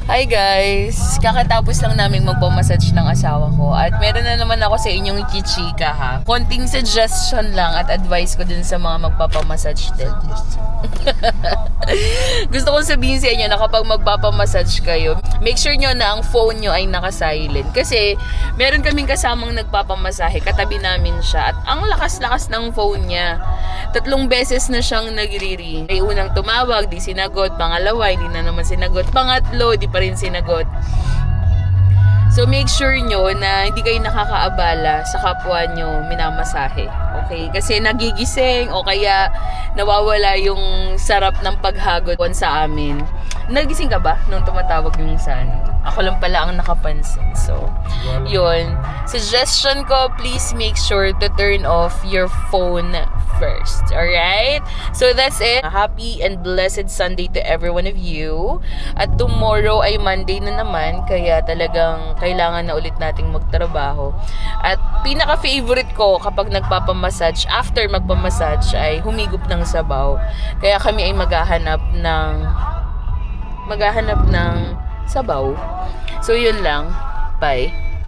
Hi guys! Kakatapos lang namin magpamassage ng asawa ko at meron na naman ako sa inyong chichika ha. Konting suggestion lang at advice ko dun sa mga magpapamassage din. Gusto kong sabihin sa inyo na kapag magpapamassage kayo, make sure nyo na ang phone nyo ay naka-silent. Kasi meron kaming kasamang nagpapamasahe, katabi namin siya at ang lakas-lakas ng phone niya. 3 beses na siyang nagre-ring. Ay unang tumawag, di sinagot. Pangalawa, hindi na naman sinagot. Pangatlo, di pa rin sinagot. So make sure nyo na hindi kayo nakakaabala sa kapwa nyo minamasahe. Okay? Kasi nagigising o kaya nawawala yung sarap ng paghagod sa amin. Nagising ka ba nung tumatawag yung san? Ako lang pala ang nakapansin. So, yun. Suggestion ko, please make sure to turn off your phone first. Alright? So, that's it. Happy and blessed Sunday to every one of you. At tomorrow ay Monday na naman, kaya talagang kailangan na ulit nating magtrabaho. At pinaka-favorite ko kapag nagpapamassage, after magpamassage ay humigop ng sabaw. Kaya kami ay maghahanap ng sabaw. So, yun lang. Bye.